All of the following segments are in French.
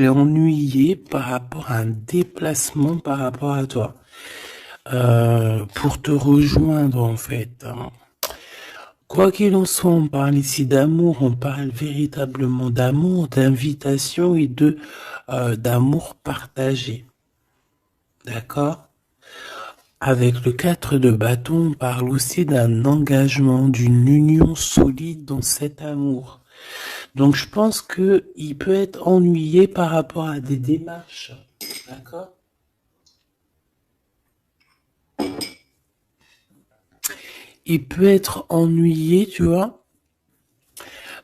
est ennuyé par rapport à un déplacement par rapport à toi. Pour te rejoindre en fait, hein. Quoi qu'il en soit, on parle ici d'amour, on parle véritablement d'amour, d'invitation et de d'amour partagé. D'accord? Avec le 4 de bâton, on parle aussi d'un engagement, d'une union solide dans cet amour. Donc je pense que il peut être ennuyé par rapport à des démarches. D'accord? Il peut être ennuyé, tu vois,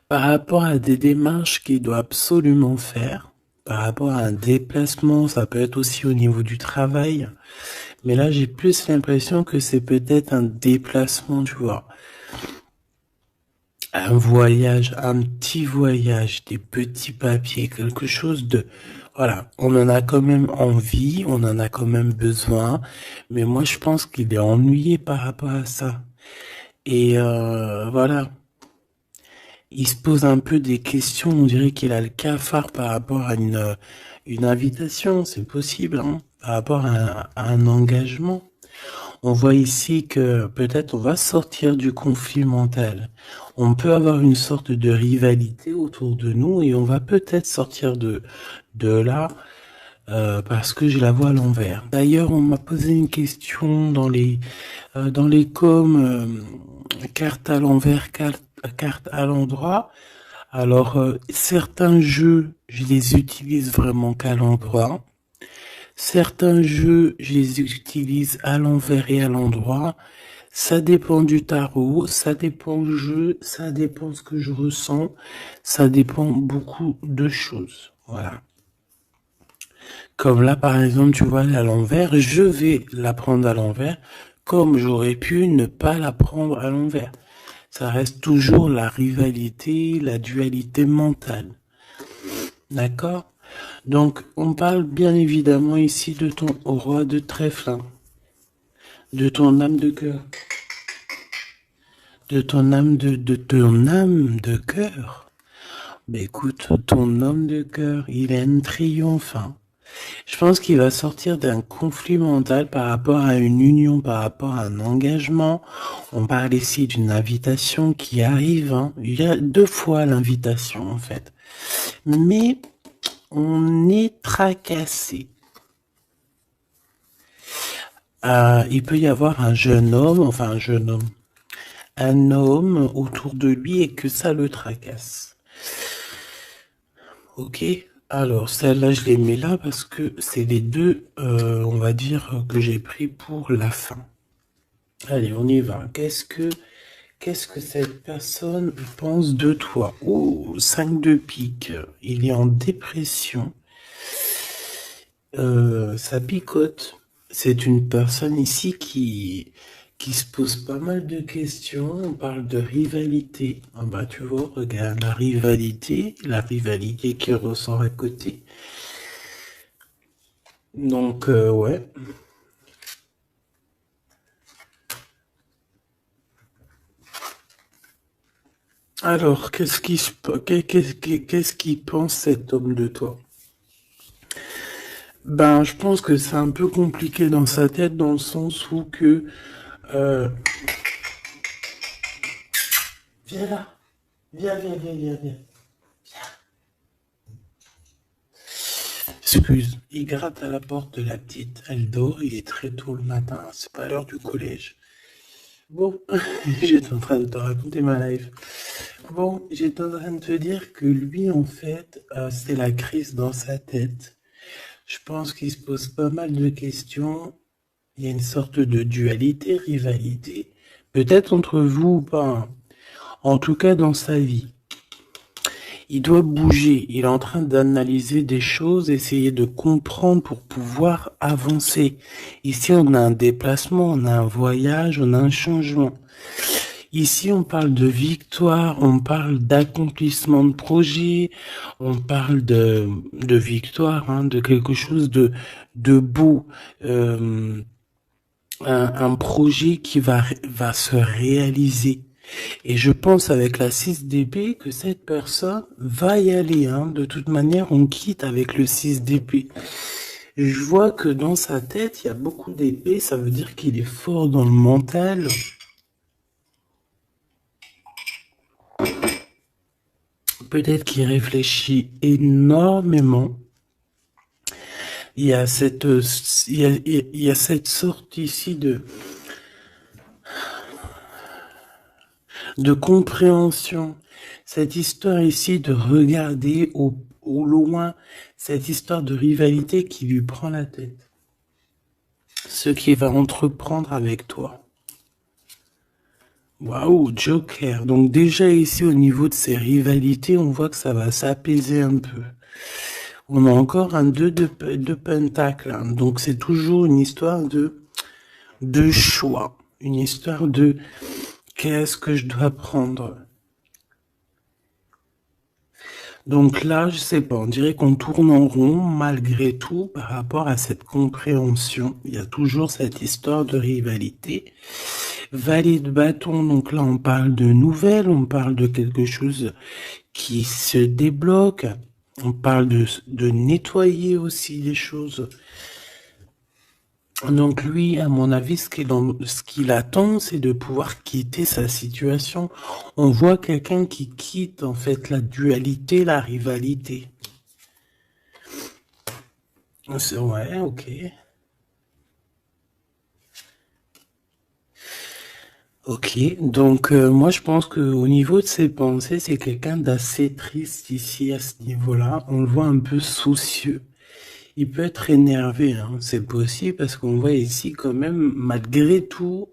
par rapport à des démarches qu'il doit absolument faire. Par rapport à un déplacement, ça peut être aussi au niveau du travail. Mais là, j'ai plus l'impression que c'est peut-être un déplacement, tu vois. Un voyage, un petit voyage, des petits papiers, quelque chose de... Voilà, on en a quand même envie, on en a quand même besoin, mais moi je pense qu'il est ennuyé par rapport à ça. Et voilà, il se pose un peu des questions, on dirait qu'il a le cafard par rapport à une invitation, c'est possible, hein, par rapport à un engagement. On voit ici que peut-être on va sortir du conflit mental. On peut avoir une sorte de rivalité autour de nous et on va peut-être sortir de là parce que je la vois à l'envers. D'ailleurs, on m'a posé une question dans les coms, carte à l'envers, carte à l'endroit. Alors, certains jeux, je les utilise vraiment qu'à l'endroit. Certains jeux, je les utilise à l'envers et à l'endroit. Ça dépend du tarot, ça dépend du jeu, ça dépend ce que je ressens, ça dépend beaucoup de choses. Voilà. Comme là, par exemple, tu vois, à l'envers, je vais la prendre à l'envers, comme j'aurais pu ne pas la prendre à l'envers. Ça reste toujours la rivalité, la dualité mentale. D'accord? Donc, on parle bien évidemment ici de ton roi de trèfle, hein, de ton âme de cœur, de ton âme de cœur. Ben écoute, ton homme de cœur, il a un triomphe, hein. Je pense qu'il va sortir d'un conflit mental par rapport à une union, par rapport à un engagement. On parle ici d'une invitation qui arrive, hein. Il y a 2 fois l'invitation, en fait. Mais on est tracassé. Il peut y avoir un jeune homme, enfin un homme autour de lui et que ça le tracasse. Ok, alors celle-là je les mets là parce que c'est les deux, on va dire, que j'ai pris pour la fin. Allez, on y va. Qu'est-ce que cette personne pense de toi? Oh, 5 de pique. Il est en dépression. Ça picote. C'est une personne ici qui se pose pas mal de questions. On parle de rivalité. Ah bah tu vois, regarde la rivalité qui ressort à côté. Donc ouais. Alors, qu'est-ce qu'il pense cet homme de toi? Ben, je pense que c'est un peu compliqué dans sa tête dans le sens où que euh, viens là, viens. Excuse, il gratte à la porte de la petite. Elle dort, il est très tôt le matin, c'est pas l'heure du collège. Bon, j'étais en train de te raconter ma life. Bon, j'étais en train de te dire que lui, en fait, c'est la crise dans sa tête. Je pense qu'il se pose pas mal de questions. Il y a une sorte de dualité, rivalité. Peut-être entre vous ou pas, hein. En tout cas, dans sa vie. Il doit bouger. Il est en train d'analyser des choses, essayer de comprendre pour pouvoir avancer. Ici, on a un déplacement, on a un voyage, on a un changement. Ici, on parle de victoire, on parle d'accomplissement de projet, on parle de victoire, hein, de quelque chose de beau, un projet qui va se réaliser. Et je pense avec la 6 d'épée que cette personne va y aller. Hein. De toute manière, on quitte avec le 6 d'épée. Je vois que dans sa tête, il y a beaucoup d'épées. Ça veut dire qu'il est fort dans le mental. Peut-être qu'il réfléchit énormément. Il y a cette, il y a cette sorte ici de compréhension. Cette histoire ici de regarder au loin, cette histoire de rivalité qui lui prend la tête. Ce qu'il va entreprendre avec toi. Waouh, Joker. Donc déjà ici au niveau de ces rivalités, on voit que ça va s'apaiser un peu. On a encore un 2 de pentacle. Hein. Donc c'est toujours une histoire de choix. Une histoire de qu'est-ce que je dois prendre. Donc là, je sais pas, on dirait qu'on tourne en rond malgré tout par rapport à cette compréhension. Il y a toujours cette histoire de rivalité. Valet de bâton, donc là on parle de nouvelles, on parle de quelque chose qui se débloque, on parle de nettoyer aussi les choses. Donc lui, à mon avis, ce qu'il attend, c'est de pouvoir quitter sa situation. On voit quelqu'un qui quitte en fait la dualité, la rivalité. Ouais, ok. Ok, donc moi je pense que au niveau de ses pensées, c'est quelqu'un d'assez triste ici à ce niveau-là. On le voit un peu soucieux. Il peut être énervé, hein. C'est possible parce qu'on voit ici quand même, malgré tout,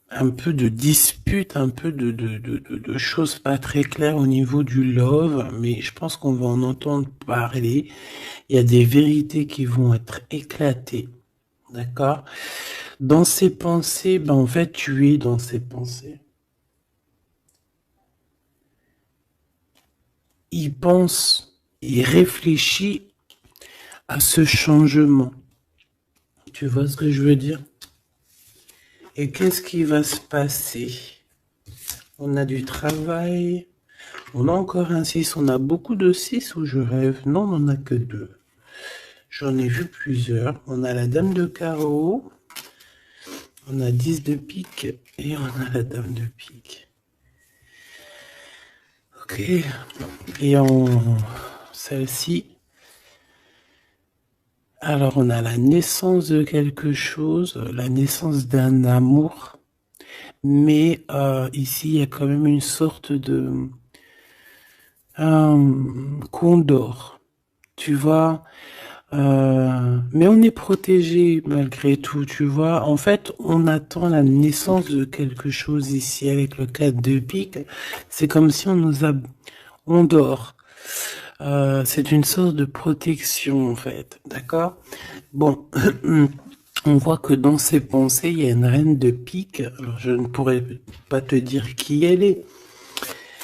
un peu de dispute, un peu de choses pas très claires au niveau du love, mais je pense qu'on va en entendre parler. Il y a des vérités qui vont être éclatées, d'accord? Dans ses pensées, ben en fait, tu es dans ses pensées. Il pense, il réfléchit à ce changement. Tu vois ce que je veux dire? Et qu'est-ce qui va se passer? On a du travail. On a encore un 6. On a beaucoup de 6 ou je rêve? Non, on n'en a que 2. J'en ai vu plusieurs. On a la dame de carreau. On a 10 de pique. Et on a la dame de pique. Ok. Et en celle-ci. Alors, on a la naissance de quelque chose. La naissance d'un amour. Mais ici, il y a quand même une sorte de condor. Tu vois, mais on est protégé malgré tout, tu vois. En fait, on attend la naissance de quelque chose ici avec le 4 de pique. C'est comme si on dort. C'est une sorte de protection, en fait. D'accord? Bon. On voit que dans ses pensées, il y a une reine de pique. Alors, je ne pourrais pas te dire qui elle est.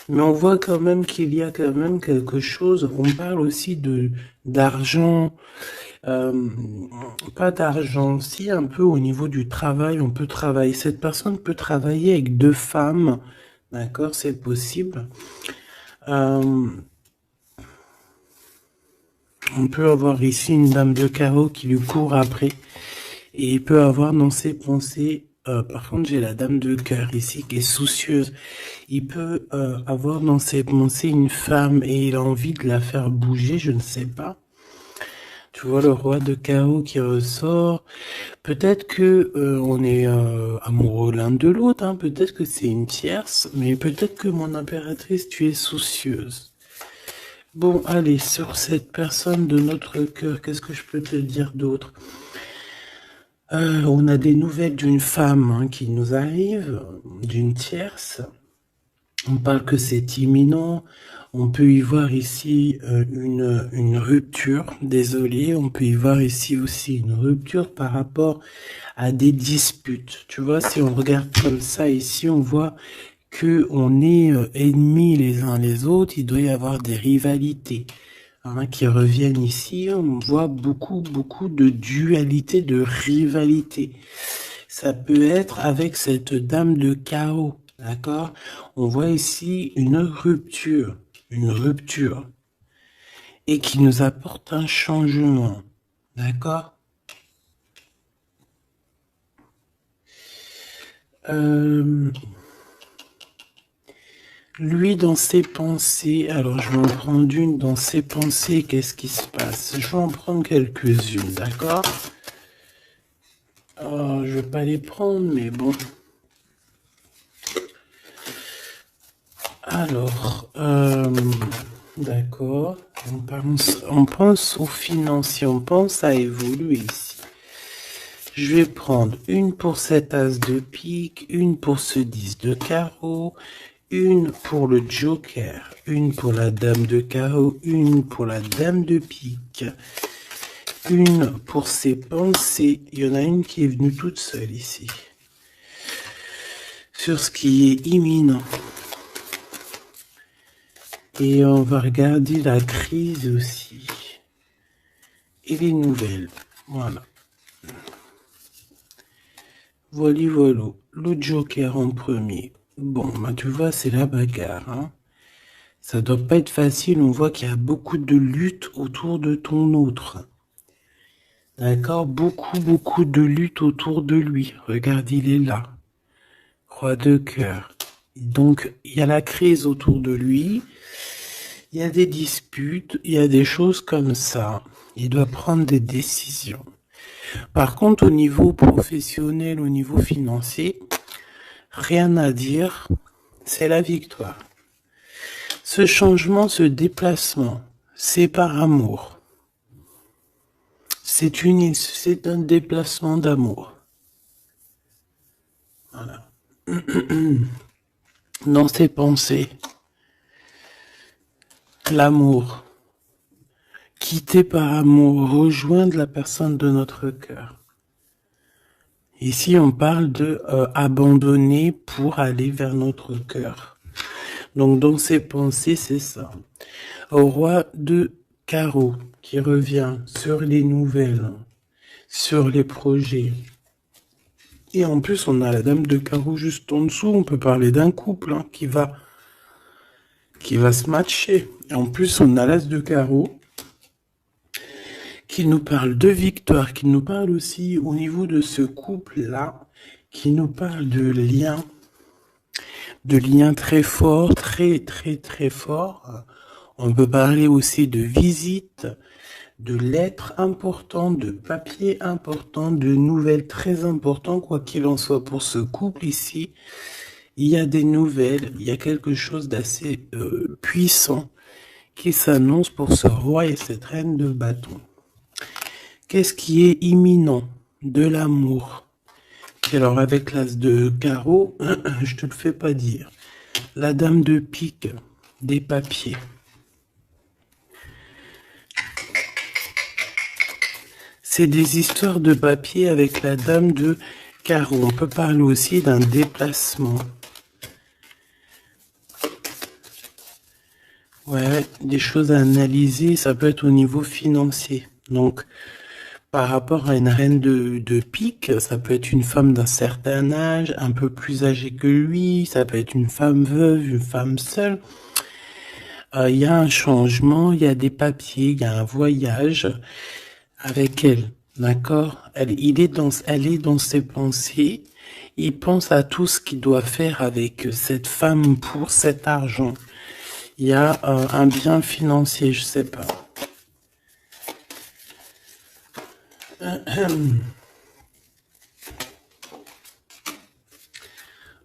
Mais on voit quand même qu'il y a quand même quelque chose. On parle aussi d'argent, pas d'argent, si un peu au niveau du travail, on peut travailler. Cette personne peut travailler avec 2 femmes, d'accord, c'est possible. On peut avoir ici une dame de carreau qui lui court après, et il peut avoir dans ses pensées. Par contre, j'ai la dame de cœur ici qui est soucieuse. Il peut avoir dans ses pensées une femme et il a envie de la faire bouger, je ne sais pas. Tu vois le roi de carreau qui ressort. Peut-être que on est amoureux l'un de l'autre, hein. Peut-être que c'est une tierce, mais peut-être que mon impératrice, tu es soucieuse. Bon, allez, sur cette personne de notre cœur, qu'est-ce que je peux te dire d'autre? On a des nouvelles d'une femme hein, qui nous arrive, d'une tierce. On parle que c'est imminent. On peut y voir ici une rupture. Désolé, on peut y voir ici aussi une rupture par rapport à des disputes. Tu vois, si on regarde comme ça ici, on voit que on est ennemis les uns les autres. Il doit y avoir des rivalités. Hein, qui reviennent ici, on voit beaucoup de dualité, de rivalité. Ça peut être avec cette dame de carreau, d'accord? On voit ici une rupture, et qui nous apporte un changement, d'accord? Lui, dans ses pensées, alors je vais en prendre une dans ses pensées, qu'est-ce qui se passe? Je vais en prendre quelques-unes, d'accord? Je vais pas les prendre, mais bon. Alors, d'accord. On pense aux financiers, on pense à évoluer ici. Je vais prendre une pour cet as de pique, une pour ce 10 de carreau, une pour le joker, une pour la dame de carreau, une pour la dame de pique, une pour ses pensées. Il y en a une qui est venue toute seule ici. Sur ce qui est imminent. Et on va regarder la crise aussi. Et les nouvelles. Voilà. Voilà. Le joker en premier. Bon, bah tu vois, c'est la bagarre. Hein. Ça doit pas être facile. On voit qu'il y a beaucoup de lutte autour de ton autre. D'accord? Beaucoup de lutte autour de lui. Regarde, il est là. Roi de cœur. Donc, il y a la crise autour de lui. Il y a des disputes. Il y a des choses comme ça. Il doit prendre des décisions. Par contre, au niveau professionnel, au niveau financier, rien à dire. C'est la victoire. Ce changement, ce déplacement, c'est par amour. C'est un déplacement d'amour. Voilà. Dans ses pensées, l'amour. Quitter par amour, rejoindre la personne de notre cœur. Ici, on parle de abandonner pour aller vers notre cœur. Donc, dans ses pensées, c'est ça. Au roi de carreau qui revient sur les nouvelles, sur les projets. Et en plus, on a la dame de carreau juste en dessous. On peut parler d'un couple hein, qui va se matcher. Et en plus, on a l'as de carreau qui nous parle de victoire, qui nous parle aussi au niveau de ce couple-là, qui nous parle de liens très forts, très forts. On peut parler aussi de visites, de lettres importantes, de papiers importants, de nouvelles très importantes, quoi qu'il en soit pour ce couple ici. Il y a des nouvelles, il y a quelque chose d'assez puissant qui s'annonce pour ce roi et cette reine de bâton. Qu'est-ce qui est imminent? De l'amour. Et alors avec l'as de carreau, je te le fais pas dire. La dame de pique, des papiers. C'est des histoires de papier avec la dame de carreau. On peut parler aussi d'un déplacement. Ouais, des choses à analyser, ça peut être au niveau financier. Donc, par rapport à une reine de pique, ça peut être une femme d'un certain âge, un peu plus âgée que lui, ça peut être une femme veuve, une femme seule. Il y a un changement, il y a des papiers, il y a un voyage avec elle, d'accord? Elle est dans ses pensées, il pense à tout ce qu'il doit faire avec cette femme pour cet argent. Il y a un bien financier, je sais pas.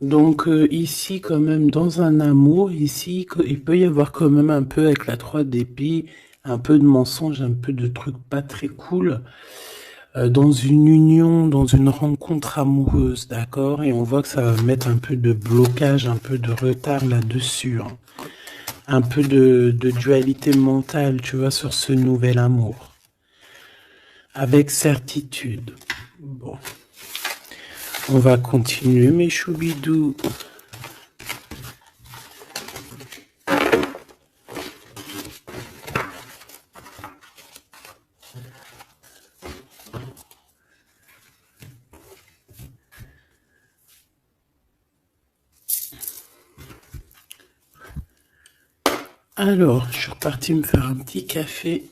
Donc ici quand même dans un amour, ici il peut y avoir quand même un peu avec la 3 d'épée, un peu de mensonge, un peu de trucs pas très cool, dans une union, dans une rencontre amoureuse, d'accord? Et on voit que ça va mettre un peu de blocage, un peu de retard là-dessus, hein. Un peu de dualité mentale, tu vois, sur ce nouvel amour. Avec certitude. Bon. On va continuer, mes choubidous. Alors, je suis reparti me faire un petit café.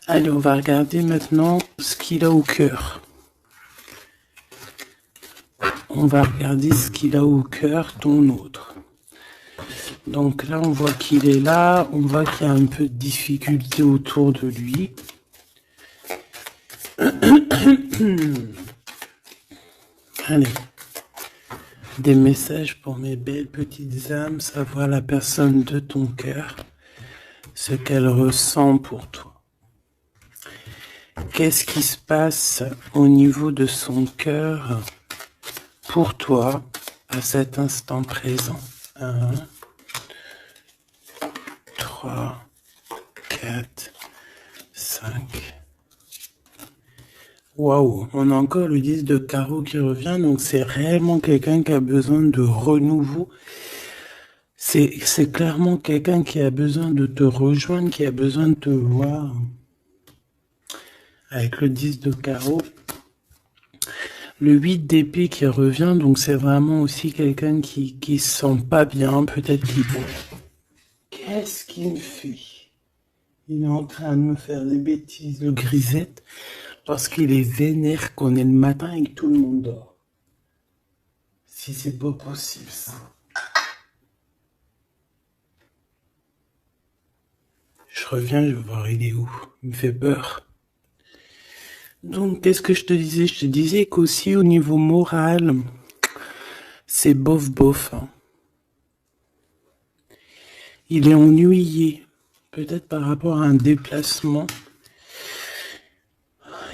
Allez, on va regarder maintenant ce qu'il a au cœur. On va regarder ce qu'il a au cœur, ton autre. Donc là, on voit qu'il est là. On voit qu'il y a un peu de difficulté autour de lui. Allez. Des messages pour mes belles petites âmes, savoir la personne de ton cœur, ce qu'elle ressent pour toi. Qu'est-ce qui se passe au niveau de son cœur pour toi à cet instant présent? 1, 3, 4, 5. Waouh, on a encore le 10 de carreau qui revient, donc c'est réellement quelqu'un qui a besoin de renouveau. C'est clairement quelqu'un qui a besoin de te rejoindre, qui a besoin de te voir. Avec le 10 de carreau. Le 8 d'épée qui revient, donc c'est vraiment aussi quelqu'un qui se sent pas bien, peut-être qu'il... Qu'est-ce qu'il me fait? Il est en train de me faire des bêtises, le grisette, parce qu'il est vénère qu'on est le matin et que tout le monde dort. Si c'est pas possible, ça. Je reviens, je vais voir il est où. Il me fait peur. Donc, qu'est-ce que je te disais? Je te disais qu'aussi au niveau moral, c'est bof. Hein. Il est ennuyé, peut-être par rapport à un déplacement.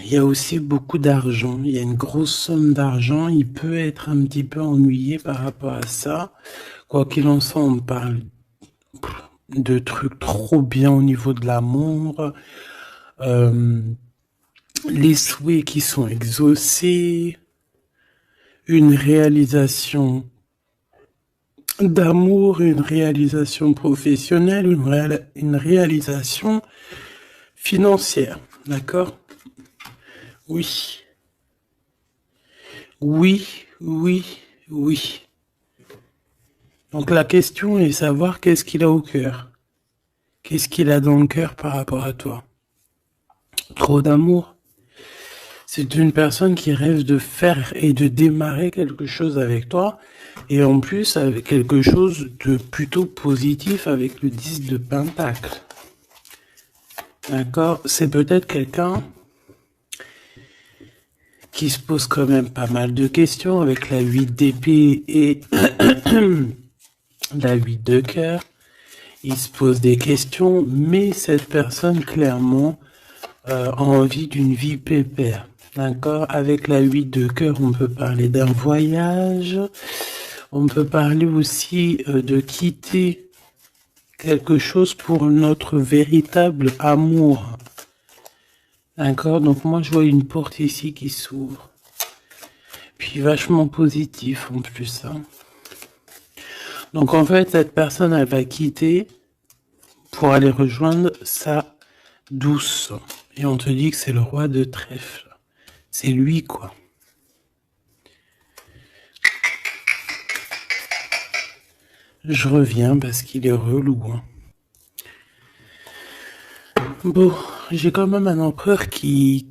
Il y a aussi beaucoup d'argent, il y a une grosse somme d'argent. Il peut être un petit peu ennuyé par rapport à ça. Quoi qu'il en soit, on parle de trucs trop bien au niveau de l'amour. Les souhaits qui sont exaucés. Une réalisation d'amour, une réalisation professionnelle, une réalisation financière. D'accord? Oui. Oui. Donc la question est savoir qu'est-ce qu'il a au cœur. Qu'est-ce qu'il a dans le cœur par rapport à toi? Trop d'amour? C'est une personne qui rêve de faire et de démarrer quelque chose avec toi. Et en plus, avec quelque chose de plutôt positif avec le 10 de Pentacle. D'accord? C'est peut-être quelqu'un qui se pose quand même pas mal de questions avec la 8 d'épée et la 8 de cœur. Il se pose des questions, mais cette personne, clairement, a envie d'une vie pépère. D'accord? Avec la 8 de cœur, on peut parler d'un voyage. On peut parler aussi de quitter quelque chose pour notre véritable amour. D'accord? Donc moi, je vois une porte ici qui s'ouvre. Puis vachement positif en plus. Hein. Donc en fait, cette personne, elle va quitter pour aller rejoindre sa douce. Et on te dit que c'est le roi de trèfle. C'est lui, quoi. Je reviens parce qu'il est relou. Hein. Bon, j'ai quand même un empereur qui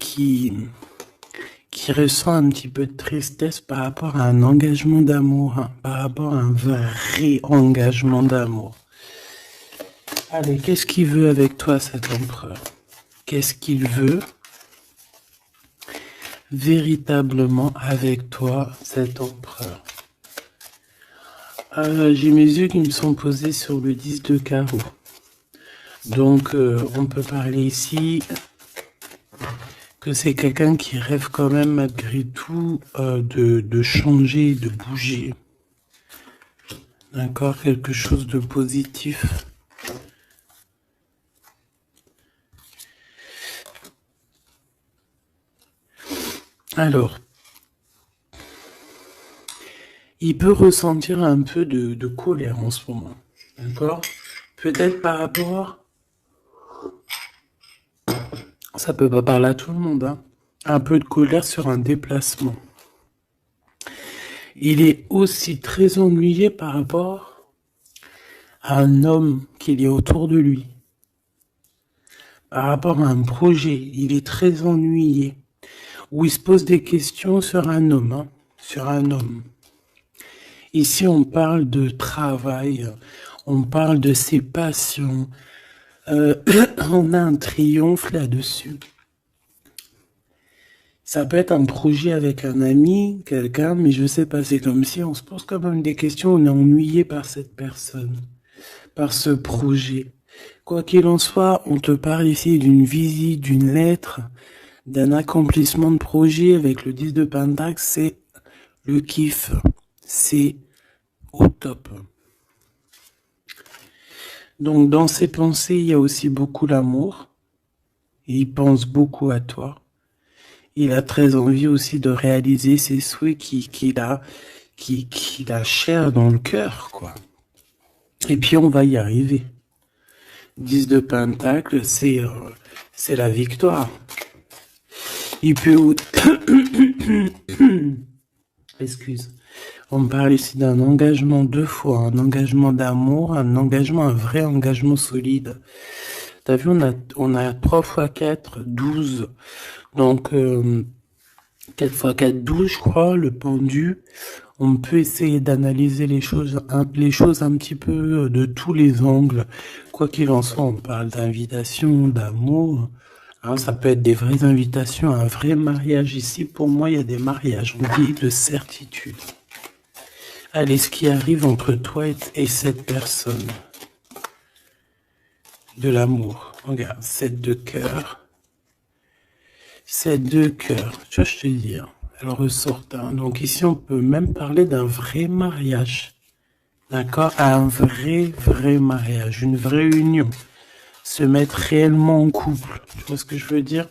ressent un petit peu de tristesse par rapport à un engagement d'amour, hein, par rapport à un vrai engagement d'amour. Allez, qu'est-ce qu'il veut avec toi, cet empereur? Qu'est-ce qu'il veut véritablement avec toi, cet empereur? J'ai mes yeux qui me sont posés sur le 10 de carreau. Donc, on peut parler ici que c'est quelqu'un qui rêve quand même malgré tout de changer, de bouger. D'accord? Quelque chose de positif. Alors, il peut ressentir un peu de colère en ce moment. D'accord? Peut-être par rapport... Ça peut pas parler à tout le monde, hein. Un peu de colère sur un déplacement. Il est aussi très ennuyé par rapport à un homme qu'il y a autour de lui. Par rapport à un projet, il est très ennuyé. Ou il se pose des questions sur un homme, hein, sur un homme. Ici, on parle de travail, on parle de ses passions. On a un triomphe là-dessus. Ça peut être un projet avec un ami, quelqu'un, mais je sais pas, c'est comme si on se pose quand même des questions, on est ennuyé par cette personne, par ce projet. Quoi qu'il en soit, on te parle ici d'une visite, d'une lettre, d'un accomplissement de projet avec le 10 de Pentacle, c'est le kiff. C'est au top. Donc dans ses pensées, il y a aussi beaucoup l'amour. Il pense beaucoup à toi. Il a très envie aussi de réaliser ses souhaits qu'il a cher dans le cœur, quoi. Et puis on va y arriver. 10 de Pentacle, c'est la victoire. Il peut... Excuse. On parle ici d'un engagement 2 fois, un engagement d'amour, un vrai engagement solide. T'as vu, on a 3 fois 4, 12. Donc, 4 fois 4, 12, je crois, le pendu. On peut essayer d'analyser les choses un petit peu de tous les angles. Quoi qu'il en soit, on parle d'invitation, d'amour. Hein, ça peut être des vraies invitations, un vrai mariage. Ici, pour moi, il y a des mariages. On dit de certitude. Allez, ce qui arrive entre toi et cette personne. De l'amour. Regarde, 7 de cœur. 7 de cœur. Tu vois, je te dis. Elle ressort. Hein. Donc ici, on peut même parler d'un vrai mariage. D'accord? Un vrai mariage. Une vraie union. Se mettre réellement en couple. Tu vois ce que je veux dire?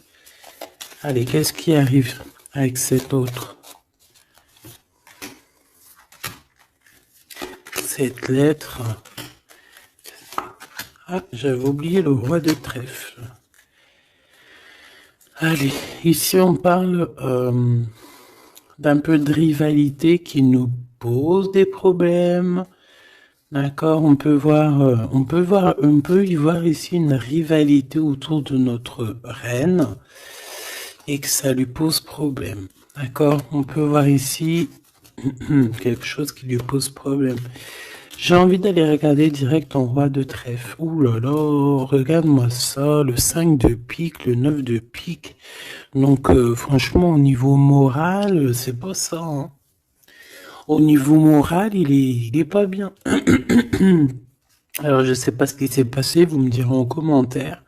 Allez, qu'est-ce qui arrive avec cet autre? Cette lettre. Ah, j'avais oublié le roi de trèfle. Allez, ici on parle d'un peu de rivalité qui nous pose des problèmes. D'accord, on peut y voir ici une rivalité autour de notre reine et que ça lui pose problème. D'accord, on peut voir ici quelque chose qui lui pose problème. J'ai envie d'aller regarder direct en roi de trèfle. Ouh là là, regarde-moi ça, le 5 de pique, le 9 de pique. Donc franchement, au niveau moral, c'est pas ça. Hein. Au niveau moral, il est pas bien. Alors je sais pas ce qui s'est passé, vous me direz en commentaire.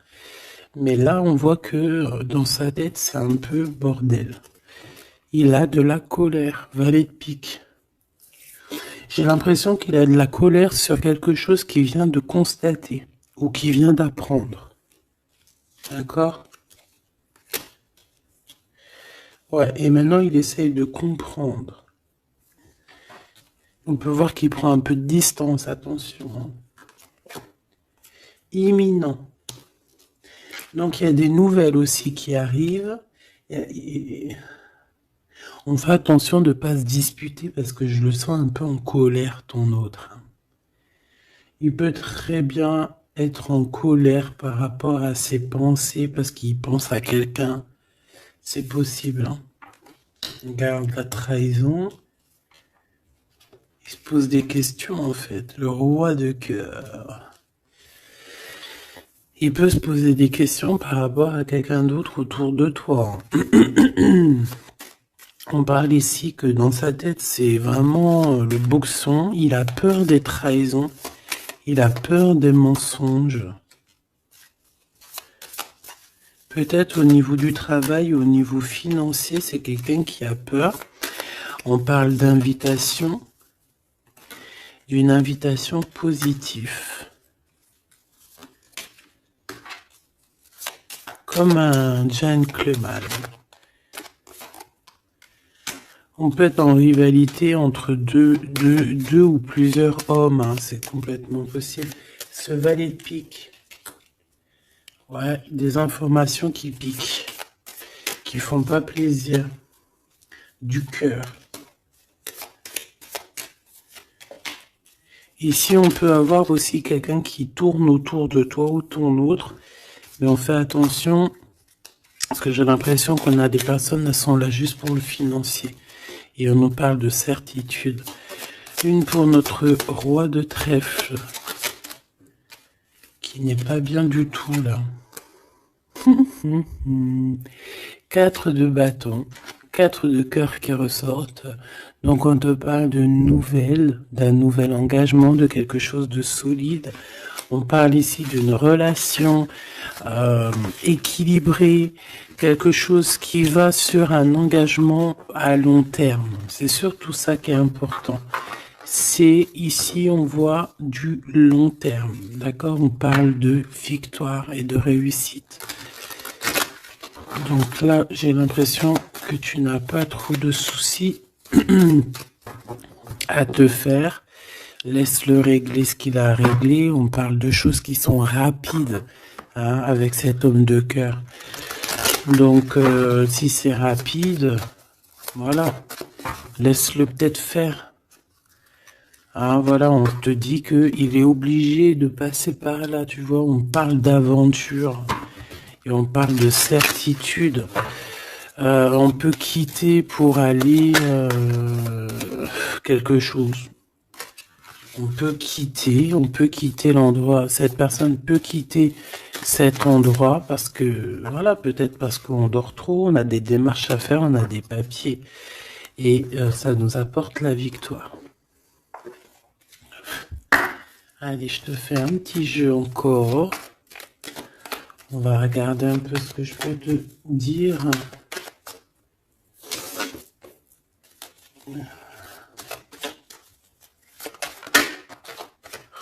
Mais là, on voit que dans sa tête, c'est un peu bordel. Il a de la colère, valet de pique. J'ai l'impression qu'il a de la colère sur quelque chose qu'il vient de constater ou qu'il vient d'apprendre. D'accord? Ouais, et maintenant il essaye de comprendre. On peut voir qu'il prend un peu de distance, attention. Hein. Imminent. Donc il y a des nouvelles aussi qui arrivent. On fait attention de ne pas se disputer parce que je le sens un peu en colère, ton autre. Il peut très bien être en colère par rapport à ses pensées parce qu'il pense à quelqu'un. C'est possible. Hein. Regarde la trahison. Il se pose des questions en fait. Le roi de cœur. Il peut se poser des questions par rapport à quelqu'un d'autre autour de toi. On parle ici que dans sa tête, c'est vraiment le boxon. Il a peur des trahisons. Il a peur des mensonges. Peut-être au niveau du travail, au niveau financier, c'est quelqu'un qui a peur. On parle d'invitation, d'une invitation positive. Comme un gentleman. On peut être en rivalité entre deux ou plusieurs hommes, hein, c'est complètement possible. Ce valet de pique. Ouais, des informations qui piquent, qui font pas plaisir. Du cœur. Ici, on peut avoir aussi quelqu'un qui tourne autour de toi ou tourne autre. Mais on fait attention, parce que j'ai l'impression qu'on a des personnes qui sont là juste pour le financier. Et on nous parle de certitude. Une pour notre roi de trèfle, qui n'est pas bien du tout là. 4 de bâton, 4 de cœur qui ressortent. Donc on te parle de nouvelles, d'un nouvel engagement, de quelque chose de solide. On parle ici d'une relation équilibrée, quelque chose qui va sur un engagement à long terme. C'est surtout ça qui est important. C'est ici, on voit du long terme. D'accord? On parle de victoire et de réussite. Donc là, j'ai l'impression que tu n'as pas trop de soucis à te faire. Laisse-le régler ce qu'il a à régler. On parle de choses qui sont rapides hein, avec cet homme de cœur. Donc, si c'est rapide, voilà, laisse-le peut-être faire. Ah, voilà, on te dit qu'il est obligé de passer par là, tu vois. On parle d'aventure et on parle de certitude. On peut quitter pour aller quelque chose. On peut quitter l'endroit. Cette personne peut quitter cet endroit parce que, voilà, peut-être parce qu'on dort trop, on a des démarches à faire, on a des papiers. Et ça nous apporte la victoire. Allez, je te fais un petit jeu encore. On va regarder un peu ce que je peux te dire.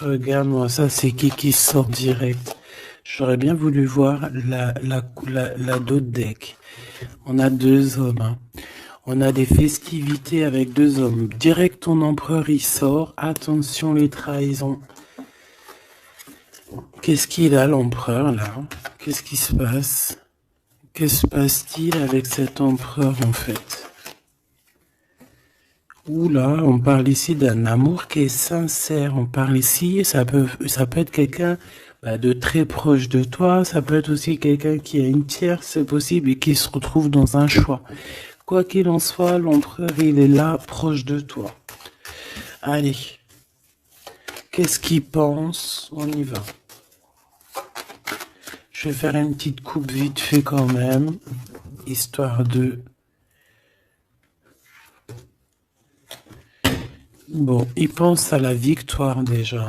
Regarde-moi, ça c'est qui sort direct. J'aurais bien voulu voir la d'autres deck. On a 2 hommes. Hein. On a des festivités avec 2 hommes. Direct ton empereur il sort. Attention les trahisons. Qu'est-ce qu'il a l'empereur là? Qu'est-ce qui se passe? Que se passe-t-il avec cet empereur en fait? Oula, on parle ici d'un amour qui est sincère. On parle ici, ça peut être quelqu'un de très proche de toi. Ça peut être aussi quelqu'un qui a une tierce, c'est possible, et qui se retrouve dans un choix. Quoi qu'il en soit, l'empereur, il est là, proche de toi. Allez. Qu'est-ce qu'il pense? On y va. Je vais faire une petite coupe vite fait quand même, histoire de... Bon, il pense à la victoire déjà.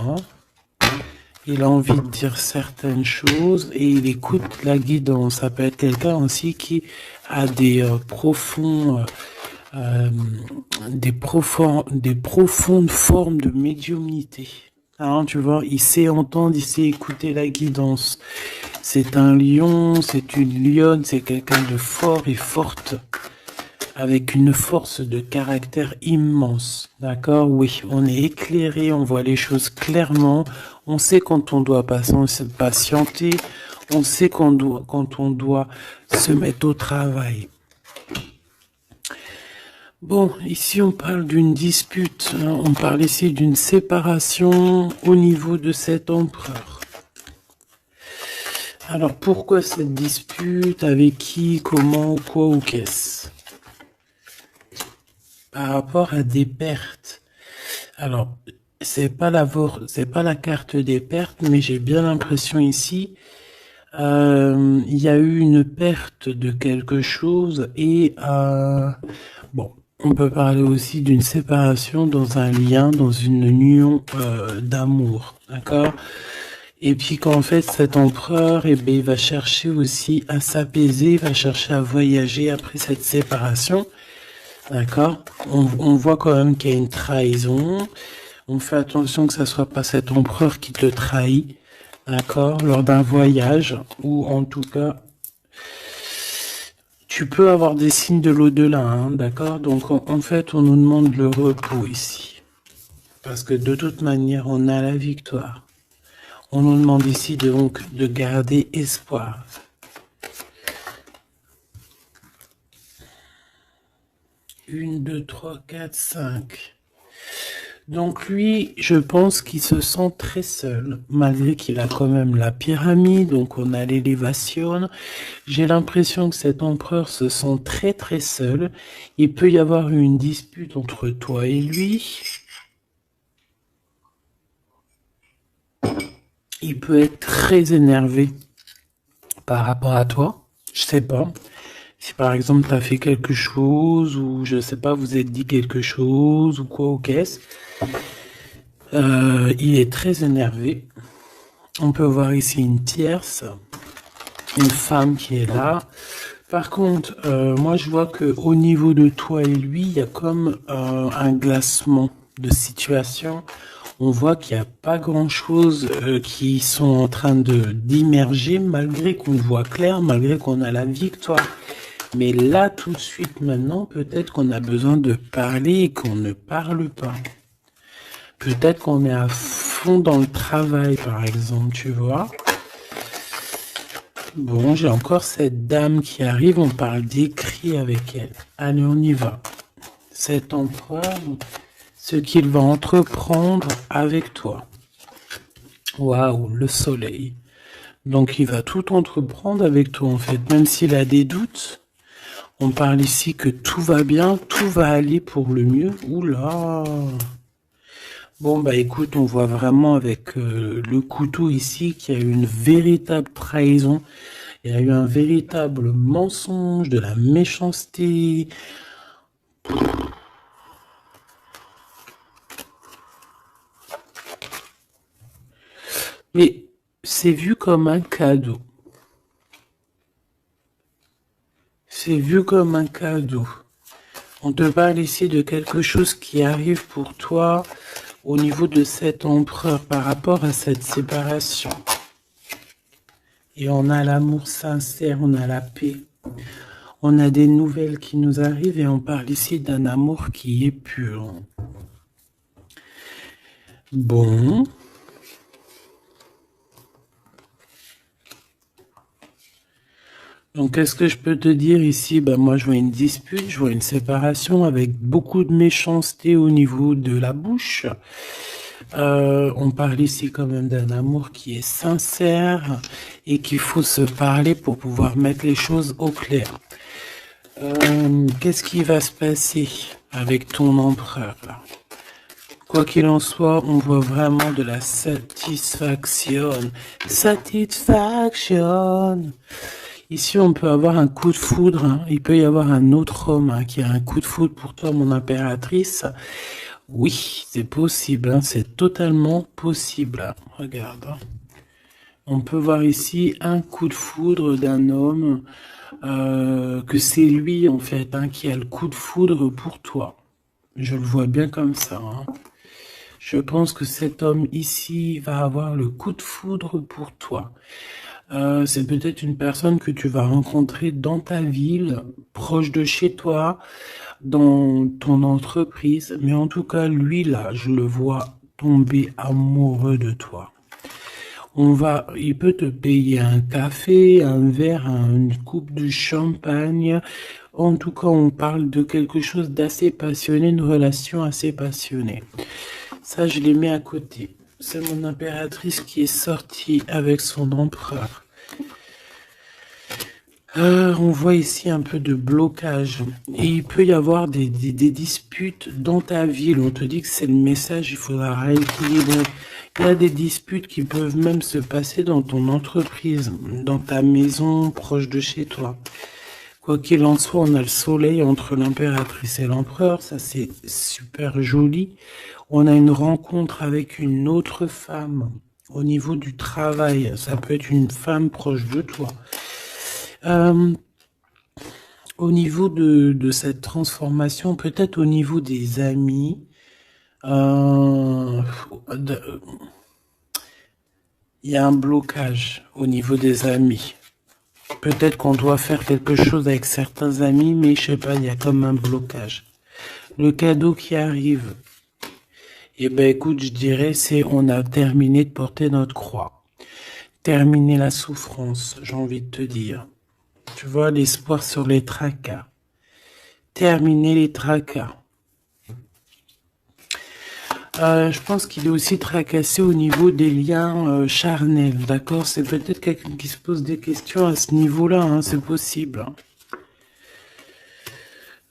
Il a envie de dire certaines choses et il écoute la guidance. Ça peut être quelqu'un aussi qui a des profondes formes de médiumnité. Hein, tu vois, il sait entendre, il sait écouter la guidance. C'est un lion, c'est une lionne, c'est quelqu'un de fort et forte, avec une force de caractère immense. D'accord? Oui, on est éclairé, on voit les choses clairement, on sait quand on doit patienter, on sait quand on doit se mettre au travail. Bon, ici on parle d'une dispute, hein, on parle ici d'une séparation au niveau de cet empereur. Alors pourquoi cette dispute? Avec qui? Comment? Quoi ou qu'est-ce? Par rapport à des pertes. Alors, c'est pas la carte des pertes, mais j'ai bien l'impression ici, il y a eu une perte de quelque chose et bon, on peut parler aussi d'une séparation dans un lien, dans une union d'amour, d'accord? Et puis qu'en fait cet empereur, eh bien, il va chercher aussi à s'apaiser, il va chercher à voyager après cette séparation. D'accord? On voit quand même qu'il y a une trahison. On fait attention que ça soit pas cet empereur qui te trahit. D'accord? Lors d'un voyage, ou en tout cas, tu peux avoir des signes de l'au-delà, hein, d'accord? Donc en fait, on nous demande le repos ici. Parce que de toute manière, on a la victoire. On nous demande ici donc de garder espoir. Une, deux, trois, quatre, cinq. Donc lui, je pense qu'il se sent très seul, malgré qu'il a quand même la pyramide, donc on a l'élévation. J'ai l'impression que cet empereur se sent très très seul. Il peut y avoir une dispute entre toi et lui. Il peut être très énervé par rapport à toi. Je sais pas. Si par exemple tu as fait quelque chose ou je sais pas, vous êtes dit quelque chose ou quoi ou qu'est-ce. Il est très énervé. On peut voir ici une tierce, une femme qui est là. Par contre, moi je vois que au niveau de toi et lui, il y a comme un glacement de situation. On voit qu'il n'y a pas grand-chose qui sont en train de d'immerger, malgré qu'on voit clair, malgré qu'on a la victoire. Mais là, tout de suite, maintenant, peut-être qu'on a besoin de parler et qu'on ne parle pas. Peut-être qu'on est à fond dans le travail, par exemple, tu vois. Bon, j'ai encore cette dame qui arrive, on parle d'écrit avec elle. Allez, on y va. Cet empereur, ce qu'il va entreprendre avec toi. Waouh, le soleil. Donc, il va tout entreprendre avec toi, en fait. Même s'il a des doutes, on parle ici que tout va bien, tout va aller pour le mieux. Oula! Bon, bah écoute, on voit vraiment avec le couteau ici qu'il y a eu une véritable trahison. Il y a eu un véritable mensonge, de la méchanceté. Mais c'est vu comme un cadeau. C'est vu comme un cadeau. On te parle ici de quelque chose qui arrive pour toi au niveau de cet empereur par rapport à cette séparation. Et on a l'amour sincère, on a la paix. On a des nouvelles qui nous arrivent et on parle ici d'un amour qui est pur. Bon. Donc, qu'est-ce que je peux te dire ici? Ben, moi, je vois une dispute, je vois une séparation avec beaucoup de méchanceté au niveau de la bouche. On parle ici quand même d'un amour qui est sincère et qu'il faut se parler pour pouvoir mettre les choses au clair. Qu'est-ce qui va se passer avec ton empereur là? Quoi qu'il en soit, on voit vraiment de la satisfaction. Satisfaction. Ici, on peut avoir un coup de foudre. Hein. Il peut y avoir un autre homme hein, qui a un coup de foudre pour toi, mon impératrice. Oui, c'est possible. Hein, c'est totalement possible. Regarde. Hein. On peut voir ici un coup de foudre d'un homme, que c'est lui en fait hein, qui a le coup de foudre pour toi. Je le vois bien comme ça. Hein. Je pense que cet homme ici va avoir le coup de foudre pour toi. C'est peut-être une personne que tu vas rencontrer dans ta ville, proche de chez toi, dans ton entreprise. Mais en tout cas, lui là, je le vois tomber amoureux de toi. Il peut te payer un café, un verre, une coupe de champagne. En tout cas, on parle de quelque chose d'assez passionné, une relation assez passionnée. Ça, je l'ai mis à côté. C'est mon impératrice qui est sortie avec son empereur. On voit ici un peu de blocage. Et il peut y avoir des disputes dans ta ville. On te dit que c'est le message, il faudra rééquilibrer. Il y a des disputes qui peuvent même se passer dans ton entreprise, dans ta maison, proche de chez toi. Quoi qu'il en soit, on a le soleil entre l'impératrice et l'empereur. Ça, c'est super joli. On a une rencontre avec une autre femme au niveau du travail. Ça peut être une femme proche de toi. Au niveau de cette transformation, peut-être au niveau des amis, il y a un blocage au niveau des amis. Peut-être qu'on doit faire quelque chose avec certains amis, mais je sais pas, il y a comme un blocage. Le cadeau qui arrive, eh ben écoute, je dirais, c'est on a terminé de porter notre croix. Terminer la souffrance, j'ai envie de te dire. Tu vois, l'espoir sur les tracas. Terminer les tracas. Je pense qu'il est aussi tracassé au niveau des liens charnels, d'accord? C'est peut-être quelqu'un qui se pose des questions à ce niveau-là, hein, c'est possible.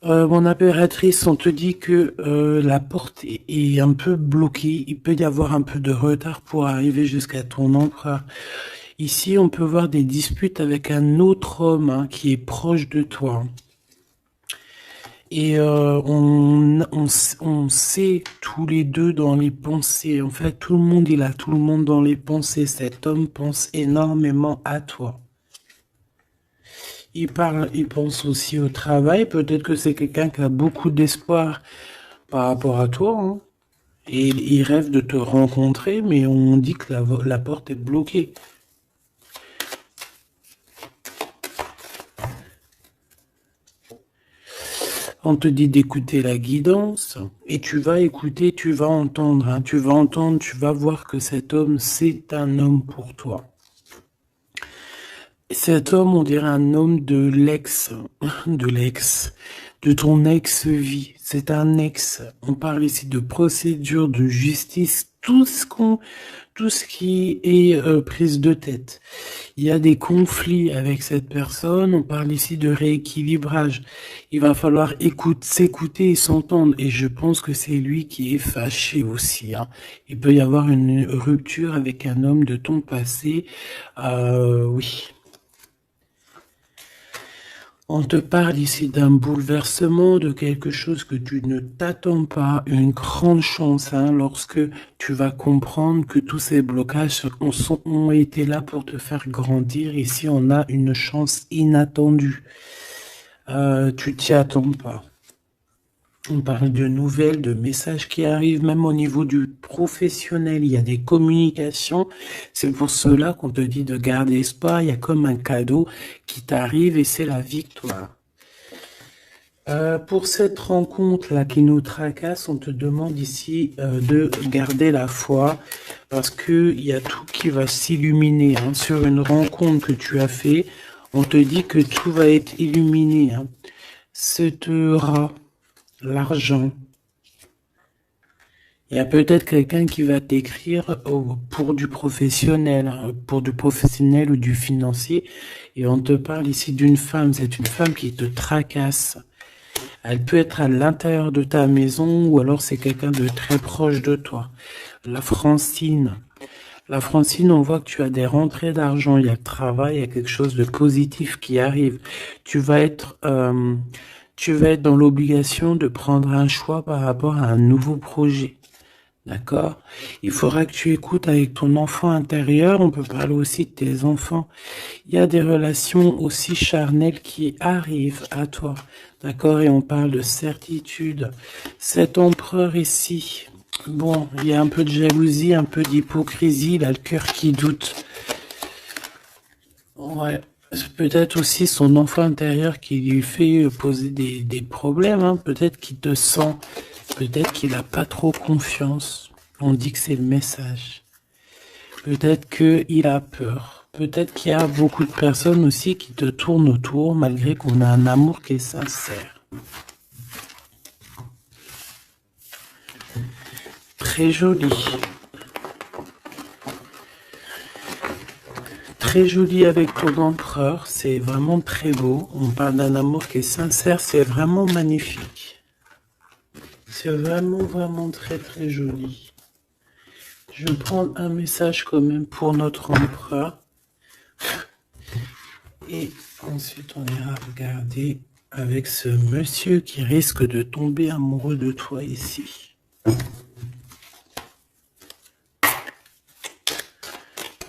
Mon impératrice, on te dit que la porte est un peu bloquée. Il peut y avoir un peu de retard pour arriver jusqu'à ton empereur. Ici, on peut voir des disputes avec un autre homme hein, qui est proche de toi. Et on sait tous les deux dans les pensées. En fait, tout le monde, il a tout le monde dans les pensées. Cet homme pense énormément à toi. Il pense aussi au travail. Peut-être que c'est quelqu'un qui a beaucoup d'espoir par rapport à toi. Hein. Et il rêve de te rencontrer, mais on dit que la porte est bloquée. On te dit d'écouter la guidance, et tu vas écouter, tu vas entendre, hein, tu vas entendre, tu vas voir que cet homme, c'est un homme pour toi. Cet homme, on dirait un homme de ton ex-vie. C'est un ex. On parle ici de procédure, de justice, tout ce qui est prise de tête. Il y a des conflits avec cette personne. On parle ici de rééquilibrage. Il va falloir s'écouter et s'entendre. Et je pense que c'est lui qui est fâché aussi. Hein. Il peut y avoir une rupture avec un homme de ton passé. Oui. On te parle ici d'un bouleversement, de quelque chose que tu ne t'attends pas, une grande chance hein, lorsque tu vas comprendre que tous ces blocages ont été là pour te faire grandir. Ici, on a une chance inattendue. Tu t'y attends pas. On parle de nouvelles, de messages qui arrivent, même au niveau du professionnel. Il y a des communications. C'est pour cela qu'on te dit de garder espoir. Il y a comme un cadeau qui t'arrive et c'est la victoire. Pour cette rencontre-là qui nous tracasse, on te demande ici de garder la foi parce qu'il y a tout qui va s'illuminer. Hein. Sur une rencontre que tu as fait, on te dit que tout va être illuminé. Hein. C'est l'argent. Il y a peut-être quelqu'un qui va t'écrire pour du professionnel, ou du financier. Et on te parle ici d'une femme. C'est une femme qui te tracasse. Elle peut être à l'intérieur de ta maison ou alors c'est quelqu'un de très proche de toi. La Francine. La Francine, on voit que tu as des rentrées d'argent. Il y a le travail, il y a quelque chose de positif qui arrive. Tu vas être dans l'obligation de prendre un choix par rapport à un nouveau projet. D'accord? Il faudra que tu écoutes avec ton enfant intérieur. On peut parler aussi de tes enfants. Il y a des relations aussi charnelles qui arrivent à toi. D'accord? Et on parle de certitude. Cet empereur ici, bon, il y a un peu de jalousie, un peu d'hypocrisie. Il a le cœur qui doute. Ouais. Peut-être aussi son enfant intérieur qui lui fait poser des problèmes. Hein. Peut-être qu'il te sent... Peut-être qu'il n'a pas trop confiance. On dit que c'est le message. Peut-être qu'il a peur. Peut-être qu'il y a beaucoup de personnes aussi qui te tournent autour malgré qu'on a un amour qui est sincère. Très joli. Très joli avec ton empereur. C'est vraiment très beau. On parle d'un amour qui est sincère. C'est vraiment magnifique. C'est vraiment très très joli. Je vais prendre un message quand même pour notre empereur. Et ensuite on ira regarder avec ce monsieur qui risque de tomber amoureux de toi ici.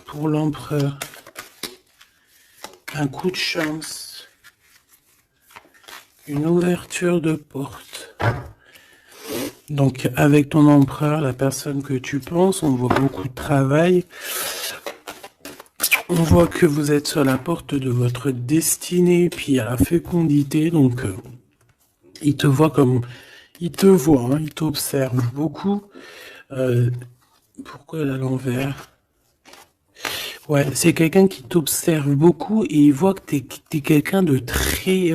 Pour l'empereur, un coup de chance. Une ouverture de porte. Donc, avec ton empereur, la personne que tu penses, on voit beaucoup de travail. On voit que vous êtes sur la porte de votre destinée, puis à la fécondité. Donc, il te voit comme... Il te voit, hein, il t'observe beaucoup. Pourquoi elle est à l'envers? Ouais, c'est quelqu'un qui t'observe beaucoup et il voit que t'es quelqu'un de très...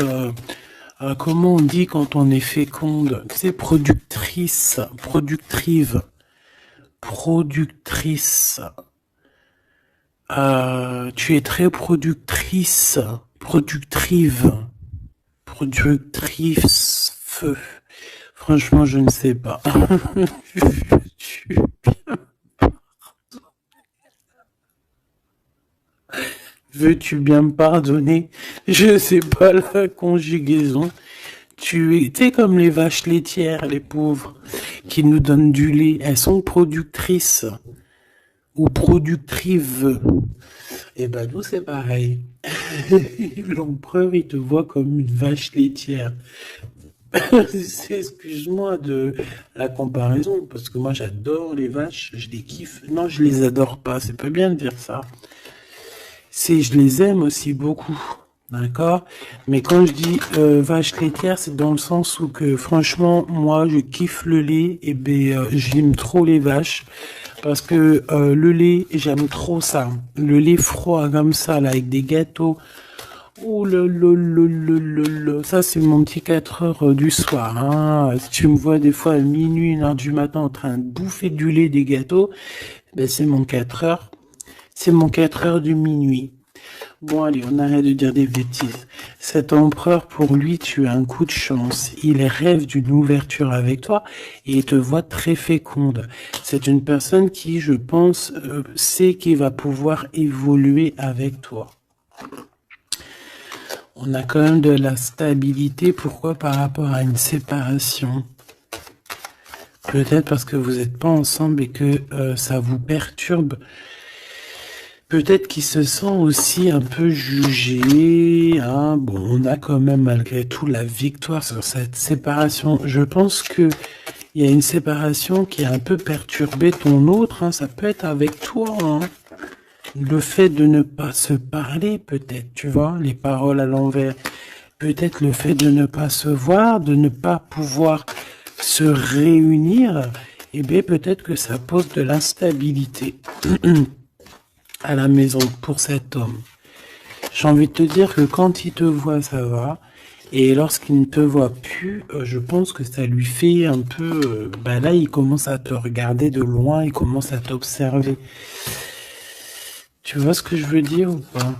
comment on dit quand on est féconde? C'est productrice, productive. productrice. Tu es très productrice, productrive, productrice, feu. Franchement, je ne sais pas. Tu- Veux-tu bien me pardonner? Je sais pas la conjugaison. Tu es comme les vaches laitières, les pauvres, qui nous donnent du lait. Elles sont productrices ou productrives. Et ben nous c'est pareil. L'empereur il te voit comme une vache laitière. Excuse-moi de la comparaison parce que moi j'adore les vaches, je les kiffe. Non, je les adore pas, c'est pas bien de dire ça. C'est je les aime aussi beaucoup. D'accord? Mais quand je dis vache laitière, c'est dans le sens où que franchement, moi, je kiffe le lait et ben j'aime trop les vaches parce que le lait, j'aime trop ça. Le lait froid comme ça, là, avec des gâteaux. Oh ça c'est mon petit 4 heures du soir. Hein. Si tu me vois des fois à minuit, 1 heure du matin en train de bouffer du lait, des gâteaux, ben c'est mon 4 heures. C'est mon 4 heures du minuit. Bon allez, on arrête de dire des bêtises. Cet empereur, pour lui, tu as un coup de chance. Il rêve d'une ouverture avec toi et il te voit très féconde. C'est une personne qui, je pense, sait qu'il va pouvoir évoluer avec toi. On a quand même de la stabilité. Pourquoi? Par rapport à une séparation. Peut-être parce que vous n'êtes pas ensemble et que ça vous perturbe. Peut-être qu'il se sent aussi un peu jugé. Hein. Bon, on a quand même malgré tout la victoire sur cette séparation. Je pense que il y a une séparation qui a un peu perturbé ton autre. Hein. Ça peut être avec toi. Hein. Le fait de ne pas se parler, peut-être, tu vois, les paroles à l'envers. Peut-être le fait de ne pas se voir, de ne pas pouvoir se réunir. Eh bien, peut-être que ça pose de l'instabilité à la maison pour cet homme. J'ai envie de te dire que quand il te voit, ça va. Et lorsqu'il ne te voit plus, je pense que ça lui fait un peu... là, il commence à te regarder de loin, il commence à t'observer. Tu vois ce que je veux dire ou pas?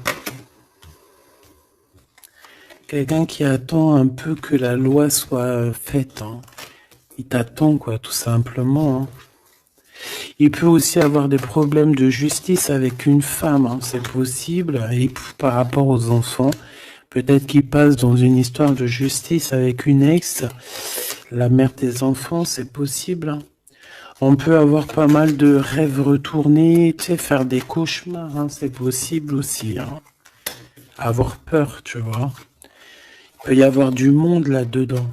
Quelqu'un qui attend un peu que la loi soit faite. Hein. Il t'attend, quoi, tout simplement. Hein. Il peut aussi avoir des problèmes de justice avec une femme, hein, c'est possible. Et par rapport aux enfants, peut-être qu'il passe dans une histoire de justice avec une ex, la mère des enfants, c'est possible. Hein. On peut avoir pas mal de rêves retournés, tu sais, faire des cauchemars, hein, c'est possible aussi. Hein. Avoir peur, tu vois. Il peut y avoir du monde là-dedans.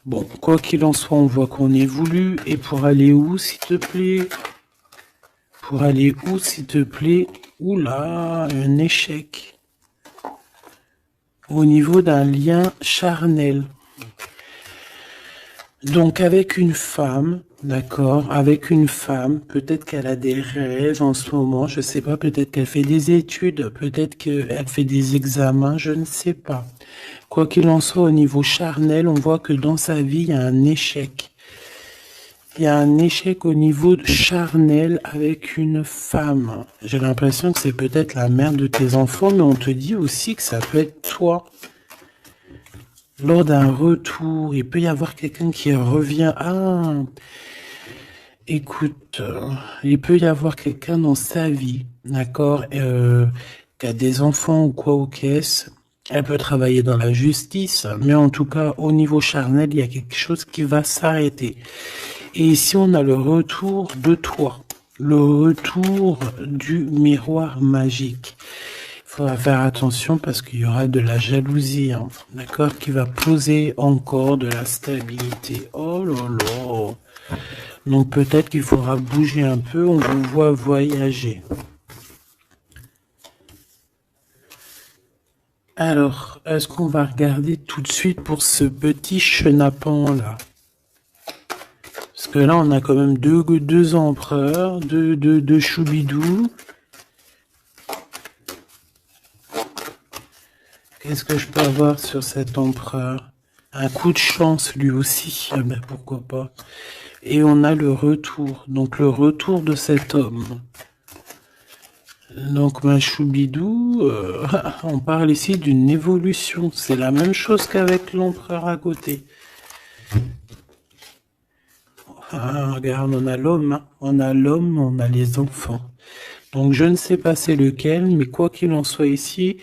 Bon, quoi qu'il en soit, on voit qu'on évolue. Et pour aller où, s'il te plaît? Pour aller où, s'il te plaît? Oula, un échec. Au niveau d'un lien charnel. Donc avec une femme, d'accord, avec une femme, peut-être qu'elle a des rêves en ce moment, je sais pas, peut-être qu'elle fait des études, peut-être qu'elle fait des examens, je ne sais pas. Quoi qu'il en soit, au niveau charnel, on voit que dans sa vie, il y a un échec. Il y a un échec au niveau charnel avec une femme. J'ai l'impression que c'est peut-être la mère de tes enfants, mais on te dit aussi que ça peut être toi. Lors d'un retour, il peut y avoir quelqu'un qui revient. Ah, écoute, il peut y avoir quelqu'un dans sa vie, d'accord, qui a des enfants ou quoi ou qu'est-ce. Elle peut travailler dans la justice, mais en tout cas, au niveau charnel, il y a quelque chose qui va s'arrêter. Et ici, on a le retour de toi, le retour du miroir magique. Il faudra faire attention parce qu'il y aura de la jalousie, hein, d'accord, qui va poser encore de la stabilité. Oh là là. Donc peut-être qu'il faudra bouger un peu, on vous voit voyager. Alors, est-ce qu'on va regarder tout de suite pour ce petit chenapan là? Parce que là, on a quand même deux empereurs, deux choubidous. Qu'est-ce que je peux avoir sur cet empereur? Un coup de chance lui aussi, ben pourquoi pas. et on a le retour. Donc le retour de cet homme. Donc ma choubidou, on parle ici d'une évolution. C'est la même chose qu'avec l'empereur à côté. Ah, regarde, on a l'homme, hein. On a l'homme, on a les enfants. Donc je ne sais pas c'est lequel, mais quoi qu'il en soit ici,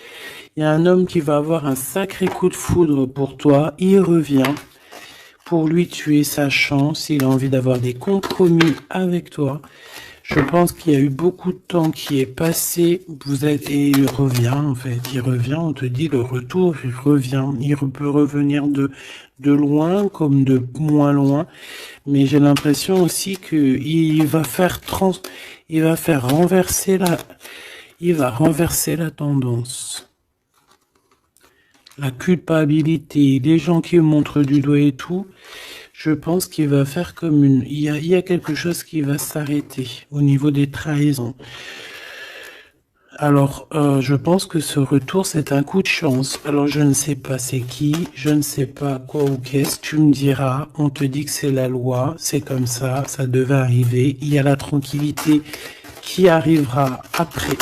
il y a un homme qui va avoir un sacré coup de foudre pour toi. Il revient. Pour lui, tu es sa chance. Il a envie d'avoir des compromis avec toi. Je pense qu'il y a eu beaucoup de temps qui est passé. Et il revient, en fait. Il revient, on te dit le retour, il revient. Il peut revenir de loin comme de moins loin. Mais j'ai l'impression aussi que il va renverser la tendance. La culpabilité, les gens qui montrent du doigt et tout, je pense qu'il va faire comme il y a quelque chose qui va s'arrêter au niveau des trahisons. Alors, je pense que ce retour, c'est un coup de chance. Alors, je ne sais pas c'est qui, je ne sais pas quoi ou qu'est-ce, tu me diras, on te dit que c'est la loi, c'est comme ça devait arriver. Il y a la tranquillité qui arrivera après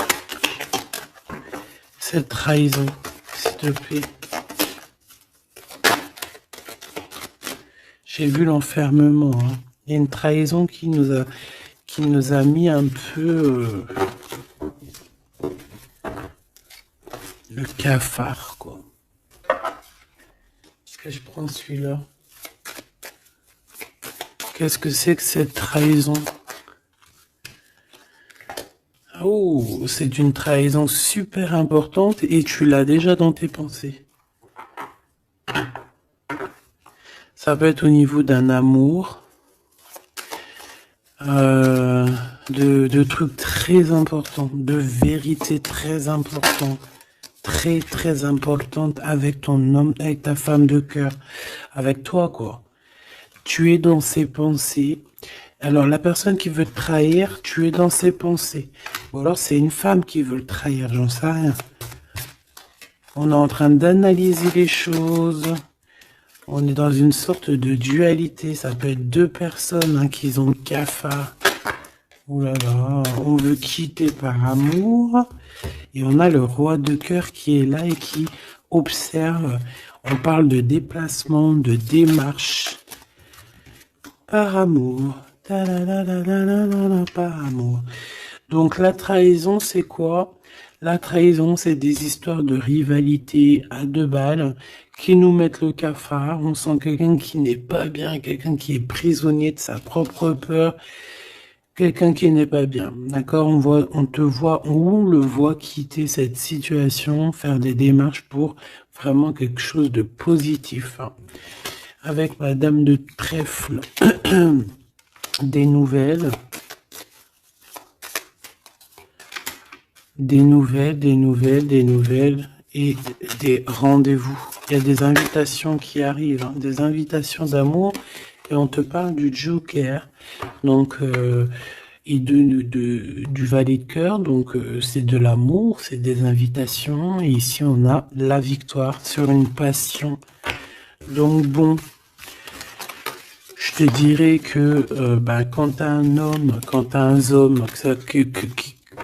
cette trahison, s'il te plaît. J'ai vu l'enfermement, hein. Il y a une trahison qui nous a mis un peu le cafard, quoi. Est-ce que je prends celui-là? Qu'est-ce que c'est que cette trahison? Oh, c'est une trahison super importante et tu l'as déjà dans tes pensées. Ça peut être au niveau d'un amour, de trucs très importants, de vérités très importantes, très importantes avec ton homme, avec ta femme de cœur, avec toi, quoi. Tu es dans ses pensées. Alors, la personne qui veut te trahir, tu es dans ses pensées. Ou alors, c'est une femme qui veut le trahir, j'en sais rien. On est en train d'analyser les choses. On est dans une sorte de dualité. Ça peut être deux personnes hein, qui ont le cafard. Ouh là là, on veut quitter par amour. Et on a le roi de cœur qui est là et qui observe. On parle de déplacement, de démarche. Par amour. Par amour. Donc la trahison, c'est quoi? La trahison, c'est des histoires de rivalité à deux balles qui nous mettent le cafard. On sent quelqu'un qui n'est pas bien, quelqu'un qui est prisonnier de sa propre peur, quelqu'un qui n'est pas bien. D'accord? On le voit quitter cette situation, faire des démarches pour vraiment quelque chose de positif. Avec Madame de Trèfle, des nouvelles. Des nouvelles et des rendez-vous. Il y a des invitations qui arrivent, hein, des invitations d'amour et on te parle du Joker, donc et du valet de cœur, donc c'est de l'amour, c'est des invitations et ici on a la victoire sur une passion. Donc bon, je te dirais que quand t'as un homme, quand t'as un homme,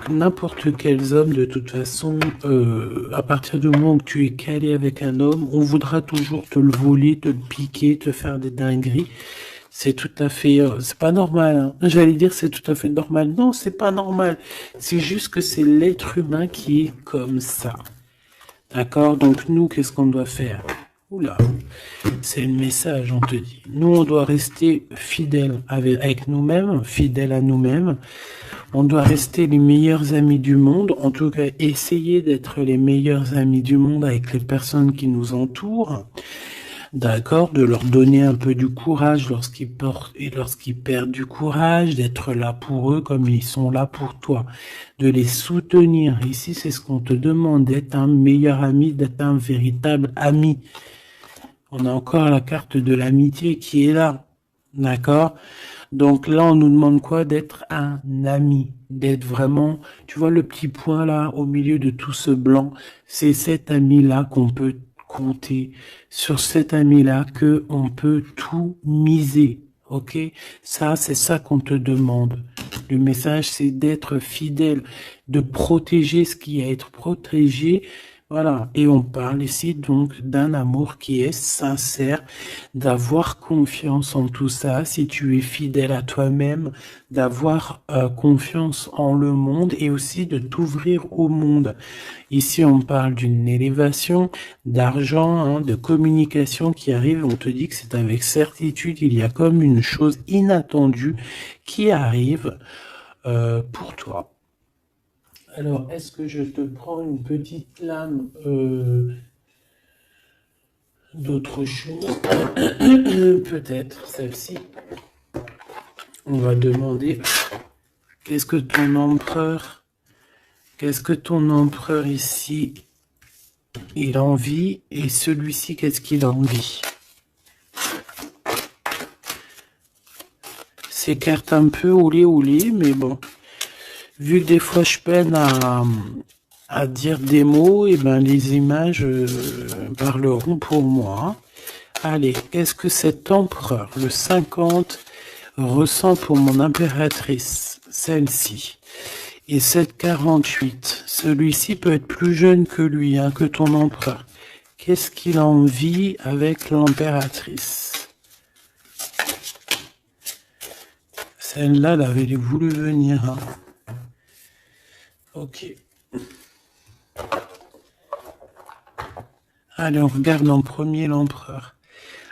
n'importe quel homme, de toute façon, à partir du moment où tu es calé avec un homme, on voudra toujours te le voler, te le piquer, te faire des dingueries. C'est tout à fait, c'est pas normal, hein. J'allais dire c'est tout à fait normal. Non, c'est pas normal. C'est juste que c'est l'être humain qui est comme ça. D'accord? Donc nous, qu'est-ce qu'on doit faire? Oula, c'est le message, on te dit. Nous, on doit rester fidèles avec nous-mêmes, fidèles à nous-mêmes. On doit rester les meilleurs amis du monde. En tout cas, essayer d'être les meilleurs amis du monde avec les personnes qui nous entourent. D'accord? De leur donner un peu du courage lorsqu'ils perdent du courage, d'être là pour eux comme ils sont là pour toi. De les soutenir. Ici, c'est ce qu'on te demande, d'être un meilleur ami, d'être un véritable ami. On a encore la carte de l'amitié qui est là. D'accord? Donc là, on nous demande quoi? D'être un ami. D'être vraiment, tu vois le petit point là, au milieu de tout ce blanc. C'est cet ami-là qu'on peut compter. Sur cet ami-là que on peut tout miser. Ok? Ça, c'est ça qu'on te demande. Le message, c'est d'être fidèle, de protéger ce qui est à être protégé. Voilà. Et on parle ici donc d'un amour qui est sincère, d'avoir confiance en tout ça, si tu es fidèle à toi-même, d'avoir confiance en le monde et aussi de t'ouvrir au monde. Ici, on parle d'une élévation, d'argent, hein, de communication qui arrive. On te dit que c'est avec certitude, il y a comme une chose inattendue qui arrive pour toi. Alors, est-ce que je te prends une petite lame d'autre chose? Peut-être celle-ci. On va demander qu'est-ce que ton empereur ici, il envie, et celui-ci, qu'est-ce qu'il envie? Ces cartes un peu olé, mais bon. Vu que des fois je peine à dire des mots, et ben les images parleront pour moi. Allez, qu'est-ce que cet empereur, le 50, ressent pour mon impératrice, celle-ci? Et cette 48, celui-ci peut être plus jeune que lui, hein, que ton empereur. Qu'est-ce qu'il en vit avec l'impératrice? Celle-là, elle avait voulu venir. Hein. Ok. Allez, on regarde en premier l'empereur.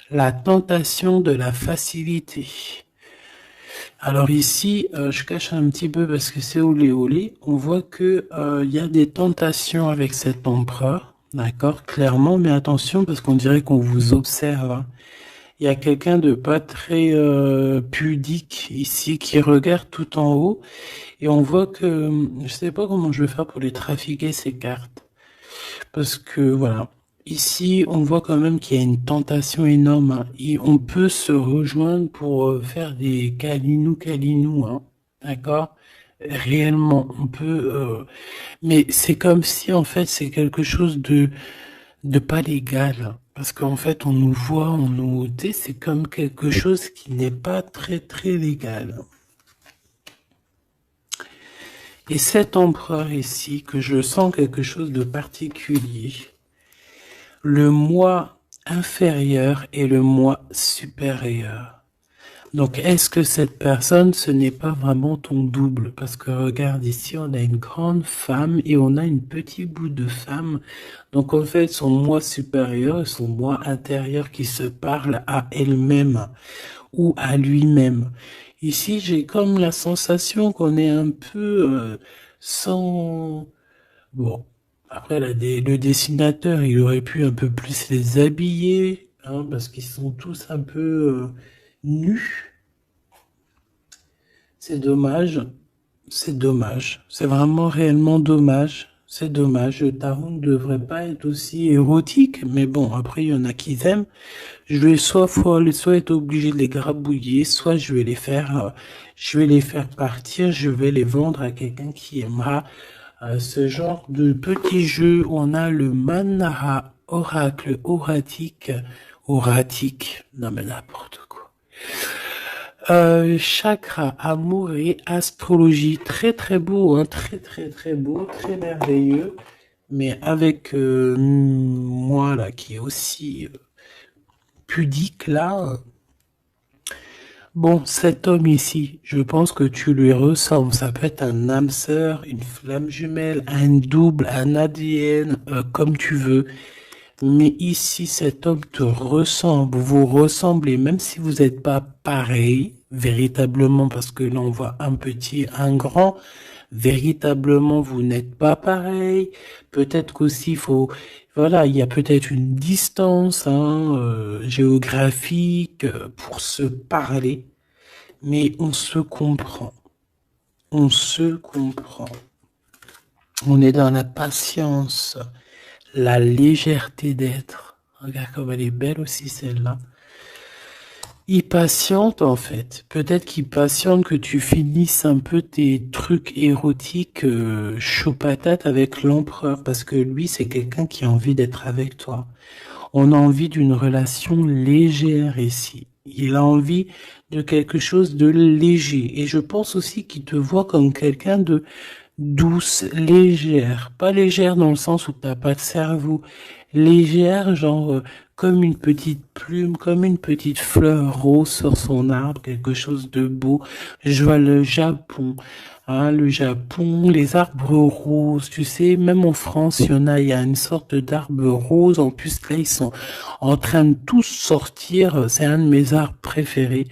La tentation de la facilité. Alors ici, je cache un petit peu parce que c'est olé. On voit que y a des tentations avec cet empereur. D'accord, clairement, mais attention parce qu'on dirait qu'on vous observe. Hein. Il y a quelqu'un de pas très pudique ici qui regarde tout en haut et on voit que je sais pas comment je vais faire pour les trafiquer ces cartes parce que voilà. Ici, on voit quand même qu'il y a une tentation énorme. Hein, et on peut se rejoindre pour faire des câlinous, hein, d'accord? Réellement, on peut. Mais c'est comme si en fait c'est quelque chose de pas légal. Parce qu'en fait, on nous voit, on nous... tu sais, c'est comme quelque chose qui n'est pas très très légal. Et cet empereur ici, que je sens quelque chose de particulier, le moi inférieur et le moi supérieur. Donc, est-ce que cette personne, ce n'est pas vraiment ton double? Parce que regarde ici, on a une grande femme et on a un petit bout de femme. Donc, en fait, son moi supérieur et son moi intérieur qui se parlent à elle-même ou à lui-même. Ici, j'ai comme la sensation qu'on est un peu sans... Bon, après, le dessinateur, il aurait pu un peu plus les habiller, hein, parce qu'ils sont tous un peu nus. C'est dommage. C'est dommage. C'est vraiment réellement dommage. C'est dommage. Le tarot ne devrait pas être aussi érotique, mais bon, après, il y en a qui aiment. Je vais soit être obligé de les grabouiller, soit je vais les faire partir, je vais les vendre à quelqu'un qui aimera ce genre de petit jeu. On a le Manara oracle oratique, non mais n'importe quoi. Chakra, amour et astrologie, très très beau, hein, très très très beau, très merveilleux, mais avec moi là qui est aussi pudique là. Bon, cet homme ici, je pense que tu lui ressembles. Ça peut être un âme sœur, une flamme jumelle, un double, un ADN, comme tu veux. Mais ici, cet homme te ressemble, vous ressemblez, même si vous n'êtes pas pareil, véritablement, parce que là, on voit un petit, un grand, véritablement, vous n'êtes pas pareil. Peut-être qu'aussi, voilà, il y a peut-être une distance, hein, géographique, pour se parler, mais on se comprend. On se comprend. On est dans la patience. La légèreté d'être. Regarde comme elle est belle aussi celle-là. Il patiente en fait. Peut-être qu'il patiente que tu finisses un peu tes trucs érotiques chaud patate avec l'empereur. Parce que lui c'est quelqu'un qui a envie d'être avec toi. On a envie d'une relation légère ici. Il a envie de quelque chose de léger. Et je pense aussi qu'il te voit comme quelqu'un de douce, légère. Pas légère dans le sens où t'as pas de cerveau. Légère, genre comme une petite plume, comme une petite fleur rose sur son arbre, quelque chose de beau. Je vois le Japon. Hein, le Japon, les arbres roses, tu sais, même en France, il y a une sorte d'arbre rose. En plus, là, ils sont en train de tous sortir. C'est un de mes arbres préférés.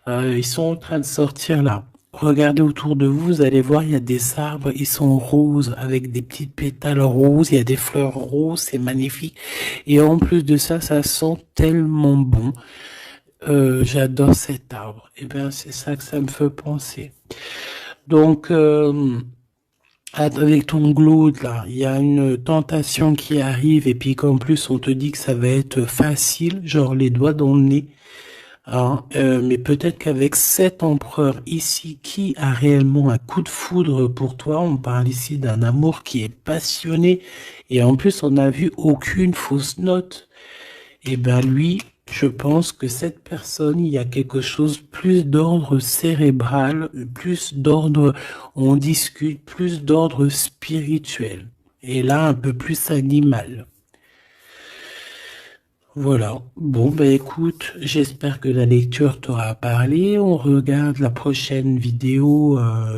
Ils sont en train de sortir là. Regardez autour de vous, vous allez voir, il y a des arbres, ils sont roses, avec des petites pétales roses, il y a des fleurs roses, c'est magnifique. Et en plus de ça, ça sent tellement bon. J'adore cet arbre. Et ben, c'est ça que ça me fait penser. Donc, avec ton glaude là, il y a une tentation qui arrive et puis qu'en plus on te dit que ça va être facile, genre les doigts dans le nez. Hein, mais peut-être qu'avec cet empereur ici qui a réellement un coup de foudre pour toi, on parle ici d'un amour qui est passionné et en plus on n'a vu aucune fausse note. Et ben lui, je pense que cette personne, il y a quelque chose plus d'ordre cérébral, plus d'ordre, on discute, plus d'ordre spirituel. Et là, un peu plus animal. Voilà. Bon, ben écoute, j'espère que la lecture t'aura parlé. On regarde la prochaine vidéo,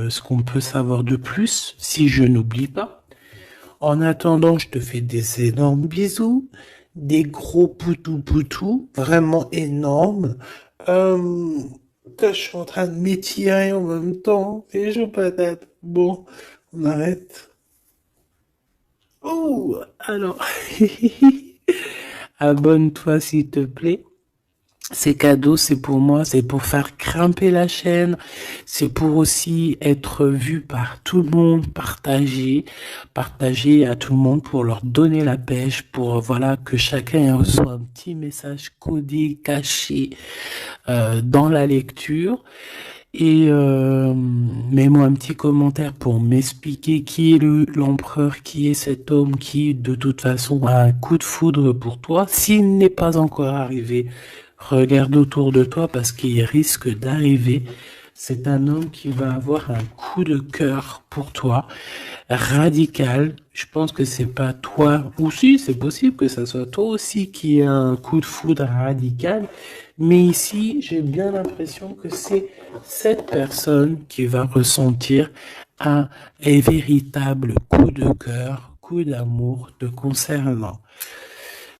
ce qu'on peut savoir de plus, si je n'oublie pas. En attendant, je te fais des énormes bisous, des gros poutous, vraiment énormes. Euh, je suis en train de m'étirer en même temps, et je patate. Bon, on arrête. Oh, alors, abonne-toi s'il te plaît. C'est cadeau, c'est pour moi, c'est pour faire grimper la chaîne, c'est pour aussi être vu par tout le monde, partager à tout le monde pour leur donner la pêche, pour voilà que chacun reçoit un petit message codé, caché dans la lecture. Et mets-moi un petit commentaire pour m'expliquer qui est l'empereur, qui est cet homme qui, de toute façon, a un coup de foudre pour toi. S'il n'est pas encore arrivé, regarde autour de toi parce qu'il risque d'arriver. C'est un homme qui va avoir un coup de cœur pour toi, radical. Je pense que c'est pas toi, ou si, c'est possible que ça soit toi aussi qui ait un coup de foudre radical. Mais ici, j'ai bien l'impression que c'est cette personne qui va ressentir un véritable coup de cœur, coup d'amour te concernant.